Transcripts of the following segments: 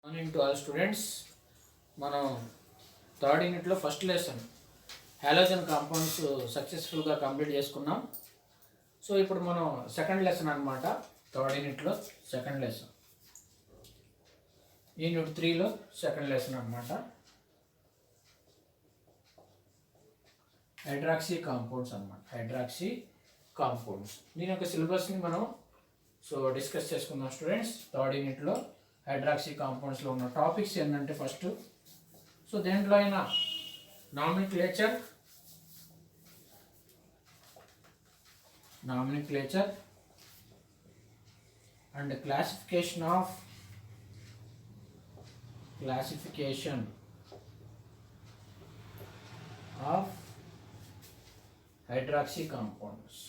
Morning to all students. మనం third యూనిట్లో first lesson halogen compounds సక్సెస్ఫుల్గా కంప్లీట్ చేసుకున్నాం. సో ఇప్పుడు మనం సెకండ్ లెసన్ అనమాట. థర్డ్ యూనిట్లో సెకండ్ లెసన్, యూనిట్ 3లో సెకండ్ లెసన్ అనమాట. హైడ్రాక్సీ కాంపౌండ్స్ అనమాట. హైడ్రాక్సీ కాంపౌండ్స్ దీని యొక్క సిలబస్ని మనం డిస్కస్ చేసుకుందాం స్టూడెంట్స్. థర్డ్ యూనిట్లో హైడ్రాక్సీ కాంపౌండ్స్లో ఉన్న టాపిక్స్ ఏంటంటే ఫస్ట్ దేంట్లో అయినా nomenclature and classification of hydroxy compounds.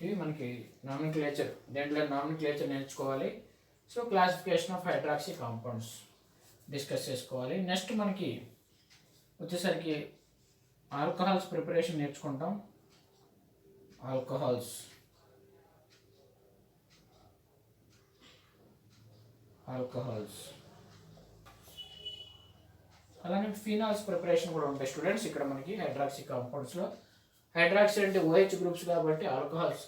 ఇవి మనకి నామినిక్లేచర్, దేంట్లో నామినిక్లేచర్ నేర్చుకోవాలి. Classification of hydroxy compounds discuss చేసుకోవాలి. నెక్స్ట్ మనకి వచ్చేసరికి ఆల్కహాల్స్ ప్రిపరేషన్ నేర్చుకుంటాం. ఆల్కహాల్స్ అలానే ఫీనాల్స్ ప్రిపరేషన్ కూడా ఉంటాయి స్టూడెంట్స్. ఇక్కడ మనకి హైడ్రాక్సీ కాంపౌండ్స్లో హైడ్రాక్సీ అంటే OH గ్రూప్స్ కాబట్టి ఆల్కహాల్స్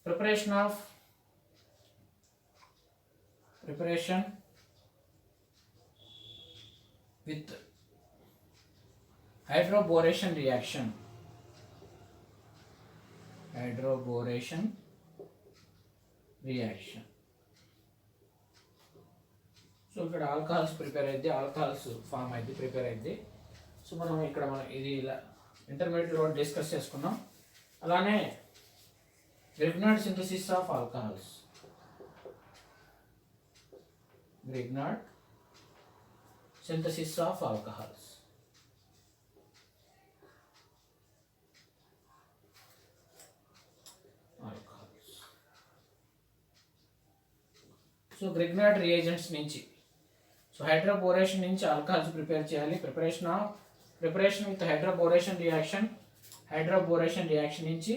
ప్రిపరేషన్ విత్ హైడ్రోబోరేషన్ రియాక్షన్. ఇక్కడ ఆల్కహాల్స్ ప్రిపేర్ అయింది, ఆల్కహాల్స్ ఫామ్ అయింది, ప్రిపేర్ అయింది. మనం ఇది ఇలా ఇంటర్మీడియట్లో డిస్కస్ చేసుకున్నాం. అలానే Grignard synthesis of alcohols. Grignard reagents నుంచి హైడ్రోబోరేషన్ నుంచి ఆల్కహాల్స్ ప్రిపేర్ చేయాలి. ప్రిపరేషన్ విత్ హైడ్రోబోరేషన్ రియాక్షన్ నుంచి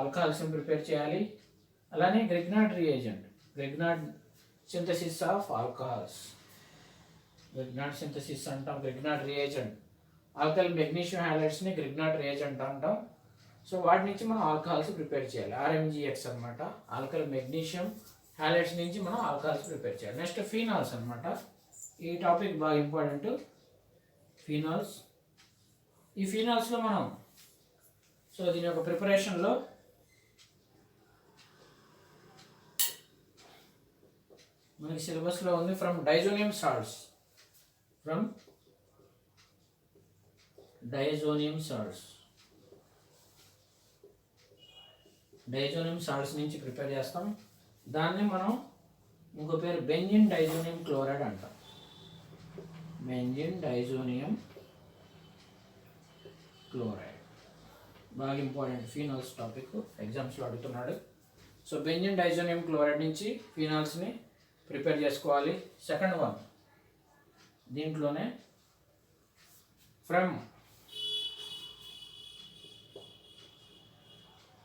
ఆల్కహాల్స్ని ప్రిపేర్ చేయాలి. అలానే గ్రిగ్నార్డ్ సింథసిస్ ఆఫ్ ఆల్కహాల్స్. అంటాం Grignard reagent. Alkyl magnesium హ్యాలైడ్స్ని Grignard reagent అంటాం. వాటి నుంచి మనం ఆల్కహాల్స్ ప్రిపేర్ చేయాలి. RMGX అనమాట. ఆల్కల్ మెగ్నీషియం హ్యాలైడ్స్ నుంచి మనం ఆల్కహాల్స్ ప్రిపేర్ చేయాలి. నెక్స్ట్ ఫీనాల్స్ అనమాట. ఈ టాపిక్ బాగా ఇంపార్టెంట్. ఫీనాల్స్, ఈ ఫీనాల్స్లో మనం దీని యొక్క ప్రిపరేషన్లో మనకి సిలబస్లో ఉంది from diazonium salts. Diazonium salts నుంచి ప్రిపేర్ చేస్తాం. దాన్ని మనం ఇంకో పేరు బెంజిన్ డైజోనియం క్లోరైడ్ అంటాం. బాగా ఇంపార్టెంట్ ఫీనాల్స్ టాపిక్, ఎగ్జామ్స్లో అడుగుతున్నాడు. బెంజిన్ డైజోనియం క్లోరైడ్ నుంచి ఫీనాల్స్ని ప్రిపేర్ చేసుకోవాలి. సెకండ్ వన్ దీంట్లోనే ఫ్రమ్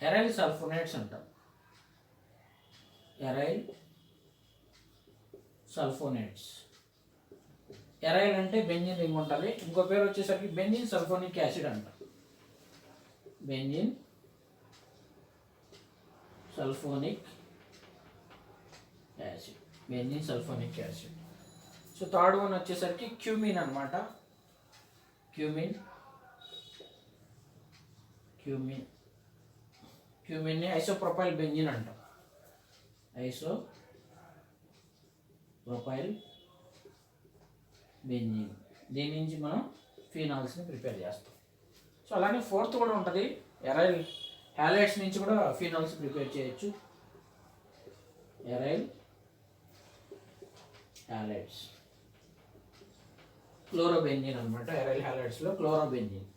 ఎరైల్ సల్ఫోనేట్స్ అంటాం. ఎరైల్ అంటే బెంజిన్ రింగ్ ఉంటుంది. ఇంకో పేరు వచ్చేసరికి బెంజిన్ సల్ఫోనిక్ యాసిడ్ అంటాం. Benzene sulphonic acid. Third one వచ్చేసరికి క్యూమిన్ అనమాట. క్యూమిన్ని ఐసోప్రొపైల్ బెంజిన్ అంటాం. దీని నుంచి మనం ఫీనాల్స్ని ప్రిపేర్ చేస్తాం. అలానే ఫోర్త్ కూడా ఉంటుంది. ఎరైల్ హ్యాలైడ్స్ నుంచి కూడా ఫీనాల్స్ ప్రిపేర్ చేయొచ్చు. క్లోరోబెంజిన్ అనమాట. ఎరైల్ హ్యాలైడ్స్లో క్లోరోబెంజిన్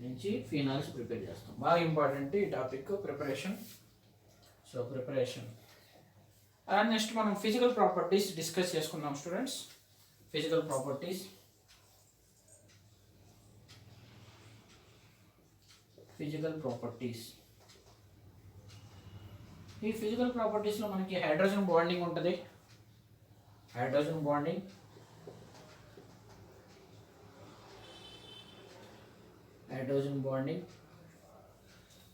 నుంచి ఫీనాల్స్ ప్రిపేర్ చేస్తాం. బాగా ఇంపార్టెంట్ ఈ టాపిక్ ప్రిపరేషన్. నెక్స్ట్ మనం ఫిజికల్ ప్రాపర్టీస్ డిస్కస్ చేసుకుందాం students. Physical properties physical properties. ఈ ఫిజికల్ ప్రాపర్టీస్లో మనకి హైడ్రోజన్ బాండింగ్ ఉంటుంది. హైడ్రోజన్ బాండింగ్,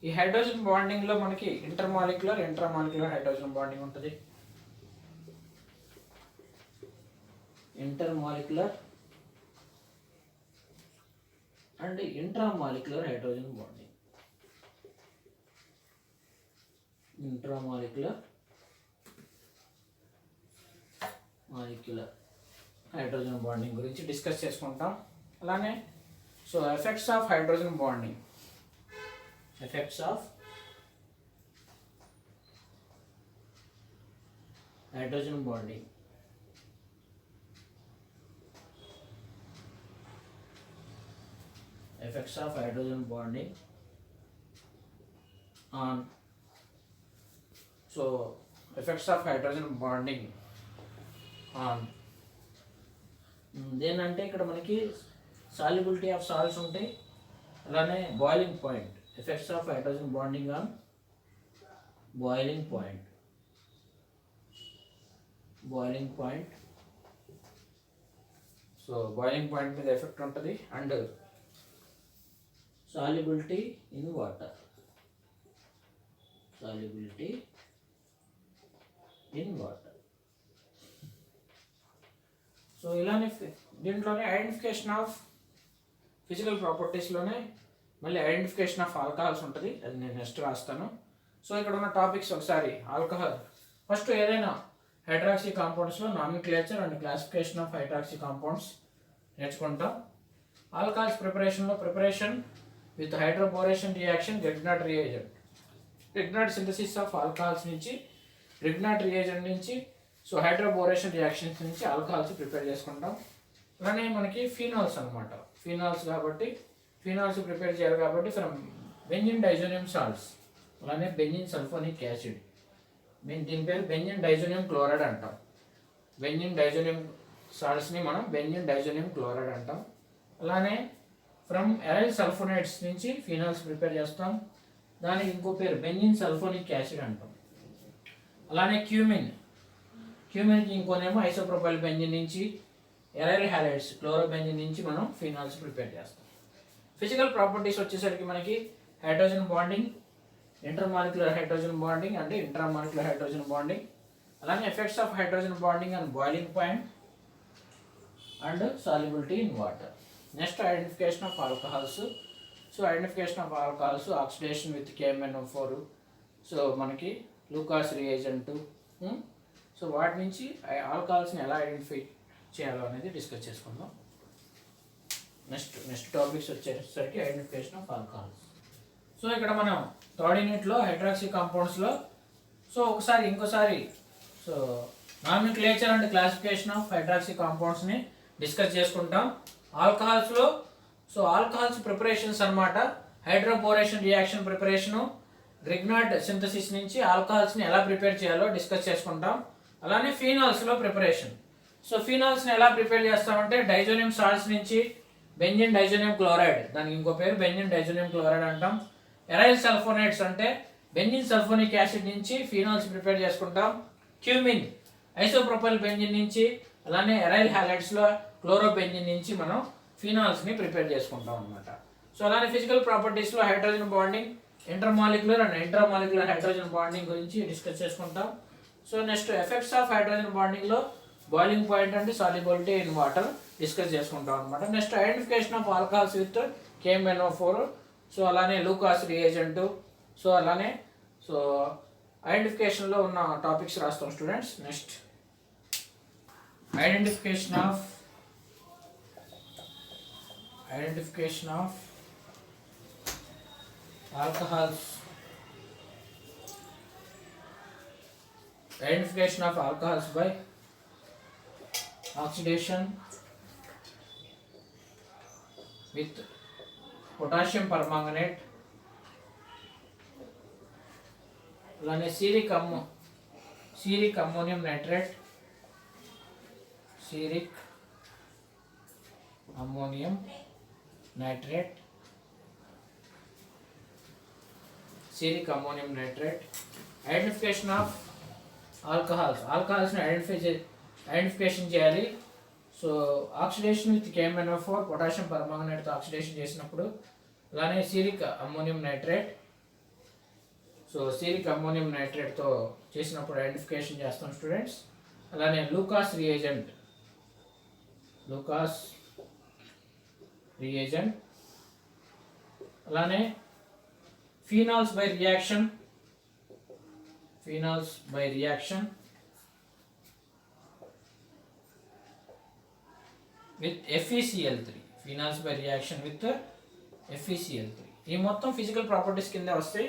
ఈ హైడ్రోజన్ బాండింగ్లో మనకి ఇంట్రామాలిక్యులర్ హైడ్రోజన్ బాండింగ్ ఉంటుంది. Intermolecular and intramolecular hydrogen bonding. Intramolecular hydrogen bonding గురించి డిస్కస్ చేసుకుంటాం. అలానే so effects of hydrogen bonding, effects of hydrogen bonding. Effects of hydrogen bonding on, so effects of hydrogen bonding on దేనంటే ఇక్కడ మనకి solubility of salts ఉంటాయి, అలానే boiling point. Effects of hydrogen bonding on boiling point, so boiling point మీద effect ఉంటుంది. And solubility in water, so ఇలానే దీంట్లోనే identification of physical ప్రాపర్టీస్లోనే మళ్ళీ identification of alcohols ఉంటుంది. అది నేను నెక్స్ట్ రాస్తాను. సో ఇక్కడ ఉన్న టాపిక్స్ ఒకసారి ఆల్కహాల్ ఫస్ట్ ఏదైనా హైడ్రాక్సీ కాంపౌండ్స్లో nomenclature and classification of hydroxy compounds నేర్చుకుంటాం. Alcohols preparation with hydroboration reaction, Grignard reagent. Grignard synthesis of alcohols నుంచి Grignard reagent నుంచి సో హైడ్రోబోరేషన్ రియాక్షన్స్ నుంచి ఆల్కహాల్స్ ప్రిపేర్ చేసుకుంటాం. అలానే మనకి ఫినాల్స్ అనమాట, ఫినాల్స్ కాబట్టి ఫినాల్స్ ప్రిపేర్ చేయాలి కాబట్టి ఫ్రమ్ బెంజిన్ డైజోనియం సాల్ట్స్, అలానే బెంజిన్ సల్ఫోనిక్ యాసిడ్, దీని పేరు బెంజిన్ డైజోనియం క్లోరైడ్ అంటాం. బెంజిన్ డైజోనియం సాల్ట్స్ని మనం బెంజిన్ డైజోనియం క్లోరైడ్ అంటాం. అలానే ఫ్రమ్ ఎరైల్ సల్ఫోనైడ్స్ నుంచి ఫినాల్స్ ప్రిపేర్ చేస్తాం. దానికి ఇంకో పేరు బెంజిన్ సల్ఫోనిక్ యాసిడ్ అంటాం. అలానే క్యూమిన్కి ఇంకోనేమో ఐసోప్రోపైల్ బెంజిన్ నుంచి ఎరైల్ హ్యాలైడ్స్ క్లోరోబెంజిన్ నుంచి మనం ఫినాల్స్ ప్రిపేర్ చేస్తాం. ఫిజికల్ ప్రాపర్టీస్ వచ్చేసరికి మనకి hydrogen bonding, intermolecular hydrogen bonding అంటే ఇంట్రామాలిక్యులర్ హైడ్రోజన్ బాండింగ్, అలానే effects of hydrogen bonding and boiling point and solubility in water. Next identification of alcohols. So identification of alcohols oxidation with KMnO4, so మనకి లూకాస్ reagent. So వాటి నుంచి ఆల్కహాల్స్ని ఎలా identify చేయాలో అనేది discuss చేసుకుందాం. నెక్స్ట్ టాపిక్స్ వచ్చేసరికి ఐడెంటిఫికేషన్ ఆఫ్ ఆల్కహాల్స్. సో ఇక్కడ మనం థర్డ్ యూనిట్లో హైడ్రాక్సీ కాంపౌండ్స్లో సో ఇంకోసారి so nomenclature and classification of hydroxy కాంపౌండ్స్ని డిస్కస్ చేసుకుంటాం. ఆల్కహాల్స్లో సో ఆల్కహాల్స్ ప్రిపరేషన్స్ అనమాట, hydroboration reaction preparation, Grignard synthesis నుంచి ఆల్కహాల్స్ని ఎలా ప్రిపేర్ చేయాలో డిస్కస్ చేసుకుంటాం. అలానే ఫీనాల్స్లో ప్రిపరేషన్. సో ఫీనాల్స్ని ఎలా ప్రిపేర్ చేస్తామంటే డైజోనియం సాల్ట్స్ నుంచి బెంజిన్ డైజోనియం క్లోరైడ్, దానికి ఇంకో పేరు బెంజిన్ డైజోనియం క్లోరైడ్ అంటాం. ఎరైల్ సల్ఫోనైడ్స్ అంటే బెంజిన్ సల్ఫోనిక్ యాసిడ్ నుంచి ఫీనాల్స్ ప్రిపేర్ చేసుకుంటాం. క్యూమిన్ ఐసోప్రోపైల్ బెంజిన్ నుంచి, అలానే ఎరైల్ హ్యాలైడ్స్లో క్లోరోబెంజిన్ నుంచి మనం ఫినాల్స్ని ప్రిపేర్ చేసుకుంటాం అనమాట. సో అలానే ఫిజికల్ ప్రాపర్టీస్లో hydrogen bonding, intermolecular and intramolecular hydrogen bonding గురించి డిస్కస్ చేసుకుంటాం. So next effects of hydrogen బాండింగ్లో boiling point and solubility in water discuss చేసుకుంటాం అనమాట. Next identification of alcohols with KMnO4, so అలానే లూకాస్ రియేజెంట్. సో అలానే so ఐడెంటిఫికేషన్లో ఉన్న topics రాస్తాం students. Next identification of alcohols, identification of alcohols by oxidation with potassium permanganate, అలానే seric ammonium nitrate, ceric ammonium nitrate. Identification of ఆల్కహాల్స్ని identification చేయాలి. So oxidation with KMnO4 potassium పర్మాంగనేట్తో oxidation చేసినప్పుడు, అలానే ceric ammonium nitrate. So ceric ammonium నైట్రేట్తో చేసినప్పుడు identification చేస్తాం students. అలానే లూకాస్ రియేజెంట్, అలానే phenols by reaction with FeCl3, phenols by reaction with FeCl3. ఈ మొత్తం ఫిజికల్ ప్రాపర్టీస్ కింద వస్తాయి.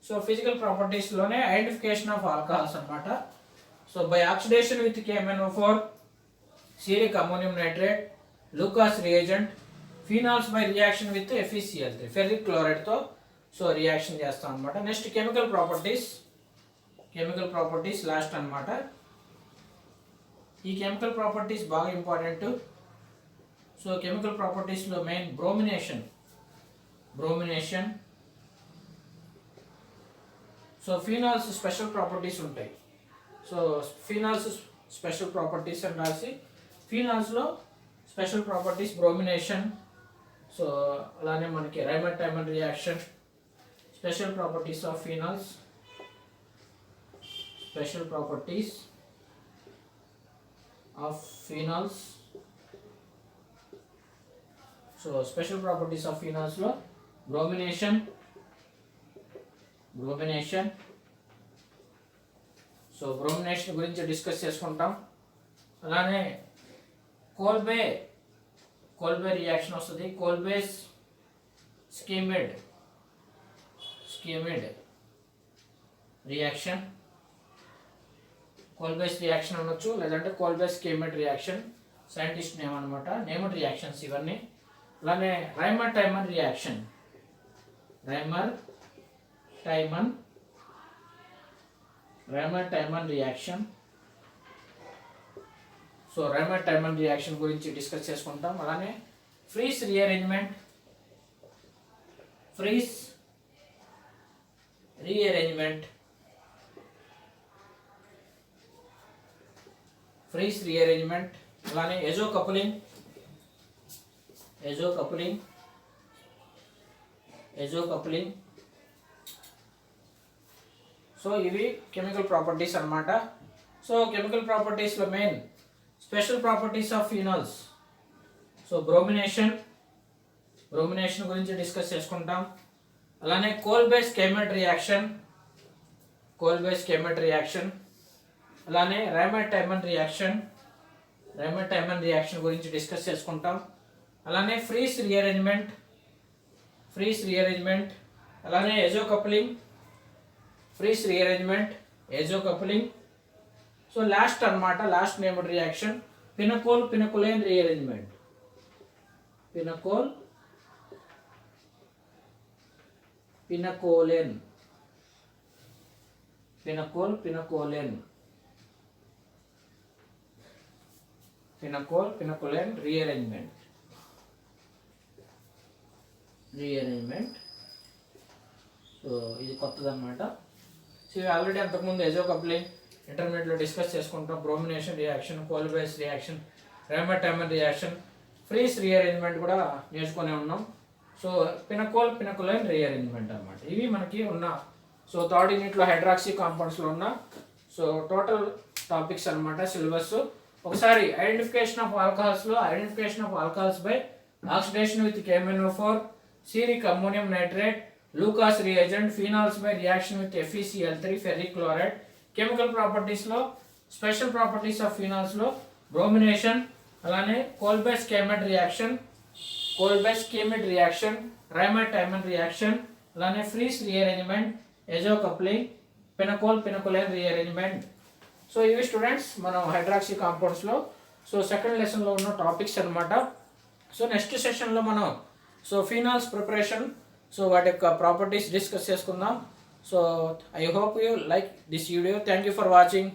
సో ఫిజికల్ ప్రాపర్టీస్లోనే ఐడెంటిఫికేషన్ ఆఫ్ ఆల్కహాల్స్ అన్నమాట. So by oxidation with KMnO4, ceric ammonium nitrate, Lucas reagent, phenols by reaction with FeCl3, ferric క్లోరైడ్తో so reaction చేస్తాం అనమాట. Next chemical properties last అనమాట. ఈ కెమికల్ ప్రాపర్టీస్ బాగా ఇంపార్టెంట్. సో కెమికల్ ప్రాపర్టీస్లో main bromination. So phenols special properties ఉంటాయి. So phenols special properties అని రాసి, ఫీనాల్స్లో స్పెషల్ ప్రాపర్టీస్ బ్రోమినేషన్. సో అలానే మనకి Reimer Tiemann reaction, special properties of phenols, so special properties of ఫీనాల్స్లో బ్రోమినేషన్. సో బ్రోమినేషన్ గురించి డిస్కస్ చేసుకుంటాం. అలానే కోల్బే రియాక్షన్ వస్తుంది. Kolbe's Schmitt reaction, Kolbe's reaction అనొచ్చు, లేదంటే Kolbe's Schmitt reaction scientist name అనమాట. నేమ్డ్ రియాక్షన్స్ ఇవన్నీ. అలానే Reimer Tiemann reaction, so Reimer Tiemann reaction గురించి డిస్కస్ చేసుకుంటాం. అలానే ఫ్రీస్ రీఅరేంజ్మెంట్ అలానే ఎజో కపులింగ్. సో ఇవి కెమికల్ ప్రాపర్టీస్ అన్నమాట. సో కెమికల్ ప్రాపర్టీస్లో main special properties of phenols. So bromination గురించి డిస్కస్ చేసుకుంటాం. అలానే కోల్బేస్ స్కీమిడ్ రియాక్షన్, అలానే రైమర్-టైమన్ రియాక్షన్ గురించి డిస్కస్ చేసుకుంటాం. అలానే ఫ్రీస్ రీఅరేంజ్మెంట్, అలానే ఎజో కపులింగ్. సో లాస్ట్ అన్నమాట, last named reaction pinacolone rearrangement. Pinacolone rearrangement. So ఇది కొత్తదన్నమాట. సో ఇవి ఆల్రెడీ అంతకుముందు ఎజో కప్లింగ్ ఇంటర్మీడియట్లో డిస్కస్ చేసుకుంటాం. Bromination reaction, Kolbe's reaction, Reimer Tiemann reaction, Fries rearrangement కూడా నేర్చుకునే ఉన్నాం. సో పినకోలేన్ రీఅరేంజ్మెంట్ అన్నమాట. ఇవి మనకి ఉన్న సో థర్డ్ యూనిట్లో హైడ్రాక్సీ కాంపౌండ్స్లో ఉన్న సో టోటల్ టాపిక్స్ అన్నమాట సిలబస్. ఒకసారి identification of alcohols by oxidation with KMnO4, ceric ammonium nitrate, Lucas reagent, phenols by reaction with FeCl3, ferric chloride. Chemical ప్రాపర్టీస్లో స్పెషల్ ప్రాపర్టీస్ ఆఫ్ ఫీనాల్స్లో బ్రోమినేషన్, అలానే Kolbe's Schmitt reaction, Reimer Tiemann reaction, అలానే Fries rearrangement, azo coupling, pinacolone rearrangement. So ఇవి students మనం hydroxy కాంపౌండ్స్లో so second లెసన్లో ఉన్న topics అన్నమాట. సో నెక్స్ట్ సెషన్లో మనం సో ఫీనాల్స్ ప్రిపరేషన్, సో వాటి యొక్క ప్రాపర్టీస్ డిస్కస్ చేసుకుందాం. So I hope you like this video. Thank you for watching.